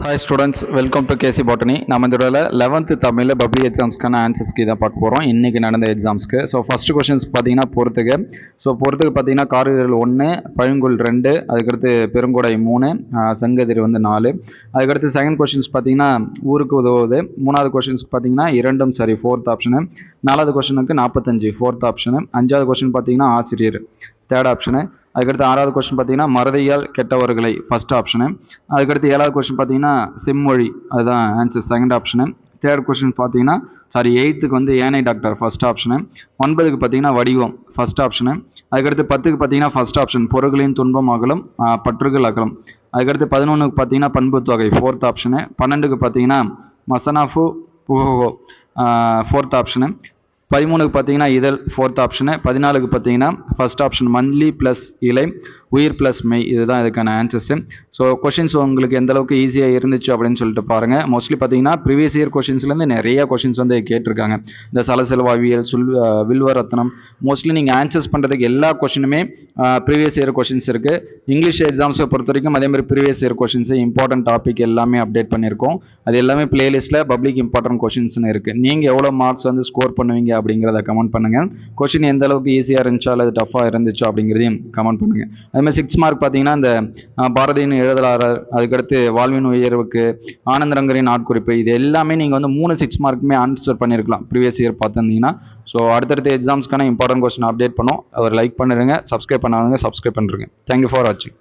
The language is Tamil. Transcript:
Hi students, welcome to KC Botany. நம்ம இந்த தடவை 11th தமிழ்ல பப்ளிக் எக்ஸாம்ஸ்க்கான ஆன்சர்ஸ் கீ தான் பார்க்க போகிறோம் இன்னைக்கு நடந்த எக்ஸாம்ஸ்க்கு. ஸோ ஃபர்ஸ்ட் கொஸ்டின்ஸ்க்கு பார்த்தீங்கன்னா பொறுத்துக்கு பார்த்தீங்கன்னா காரிதழ் 1, பழங்குள் 2, அதுக்கடுத்து பெருங்கொடை 3, செங்கதிர் 4. அதுக்கடுத்து செகண்ட் கொஸ்டின்ஸ் பார்த்தீங்கன்னா ஊருக்கு உதவுவது. மூணாவது கொஸ்டின்ஸ்க்கு பார்த்தீங்கன்னா இரண்டும் சரி, ஃபோர்த் ஆப்ஷனு. நாலாவது கொஸ்டினுக்கு 45, ஃபோர்த் ஆப்ஷனு. அஞ்சாவது கொஸ்டின் பார்த்தீங்கன்னா ஆசிரியர், தேர்ட் ஆப்ஷனு. அதுக்கடுத்து ஆறாவது கொஸ்டின் பார்த்தீங்கன்னா மறதியால் கெட்டவர்களை, ஃபர்ஸ்ட் ஆப்ஷனு. அதுக்கடுத்து ஏழாவது கொஸ்டின் பார்த்தீங்கன்னா செம்மொழி, அதுதான் answer, second option. Third question பார்த்தீங்கன்னா எயித்துக்கு வந்து ஏனை டாக்டர், ஃபர்ஸ்ட் ஆப்ஷனு. 9க்கு பார்த்தீங்கன்னா வடிவம், ஃபர்ஸ்ட் ஆப்ஷனு. அதுக்கடுத்து 10க்கு பார்த்தீங்கன்னா ஃபர்ஸ்ட் ஆப்ஷன், பொருள்களின் துன்பம் அகலும், பற்றுகள் அகலும். அதுக்கடுத்து 11க்கு பார்த்தீங்கன்னா பண்பு தொகை, ஃபோர்த் ஆப்ஷனு. 12க்கு பார்த்தீங்கன்னா மசனாஃபு புகோ, ஃபோர்த் ஆப்ஷனு. 13க்கு பார்த்தீங்கன்னா இதழ், ஃபோர்த் ஆப்ஷனு. 14க்கு பார்த்தீங்கன்னா ஃபர்ஸ்ட் ஆப்ஷன் மன்லி ப்ளஸ் இலை, உயிர் ப்ளஸ் மெய், இதுதான் இதுக்கான ஆன்சர்ஸு. ஸோ கொஷின்ஸ் உங்களுக்கு எந்த அளவுக்கு ஈஸியாக இருந்துச்சு அப்படின்னு சொல்லிட்டு பாருங்கள். மோஸ்ட்லி பார்த்தீங்கன்னா ப்ரீவியஸ் இயர் கொஷின்ஸ்லேருந்து நிறைய கொஷின்ஸ் வந்து கேட்டிருக்காங்க. இந்த சலசெல்வாவியல், வில்வரத்னம், மோஸ்ட்லி நீங்கள் ஆன்சர்ஸ் பண்ணுறதுக்கு எல்லா கொஷினுமே ப்ரீவியஸ் இயர் கொஷின்ஸ் இருக்குது. இங்கிலீஷ் எக்ஸாம்ஸை பொறுத்த வரைக்கும் அதே மாதிரி previous year questions, important topic எல்லாமே அப்டேட் பண்ணியிருக்கோம். அது எல்லாமே பிளேலிஸ்ட்டில் பப்ளிக் இம்பார்ட்டன்ட் கொஷின்ஸ்னு இருக்குது. நீங்கள் எவ்வளோ மார்க்ஸ் வந்து ஸ்கோர் பண்ணுவீங்க அப்படிங்கிறத கமெண்ட் பண்ணுங்கள். கொஷின் எந்த அளவுக்கு ஈஸியாக இருந்துச்சோ அல்லது டஃபாக இருந்துச்சோ அப்படிங்கிறதையும் கமெண்ட் பண்ணுங்கள். அதுமாதிரி 6 மார்க் பார்த்தீங்கன்னா இந்த பாரதியின் எழுதலாளர், அதுக்கடுத்து வாழ்வின் உயர்வுக்கு, ஆனந்தரங்கரின் ஆட்குறிப்பு, இது எல்லாமே நீங்கள் வந்து 6 மார்க்குமே ஆன்சர் பண்ணியிருக்கலாம் ப்ரீவியஸ் இயர் பார்த்துருந்தீங்கன்னா. ஸோ அடுத்தடுத்த எக்ஸாம்ஸ்க்கான இம்பார்ட்டன்ட் கொஸ்டின் அப்டேட் பண்ணோம். அவர் லைக் பண்ணிடுங்க, சப்ஸ்கிரைப் பண்ணாதவங்க சப்ஸ்கிரைப் பண்ணிருங்க. தேங்க்யூ ஃபார் வாட்சிங்.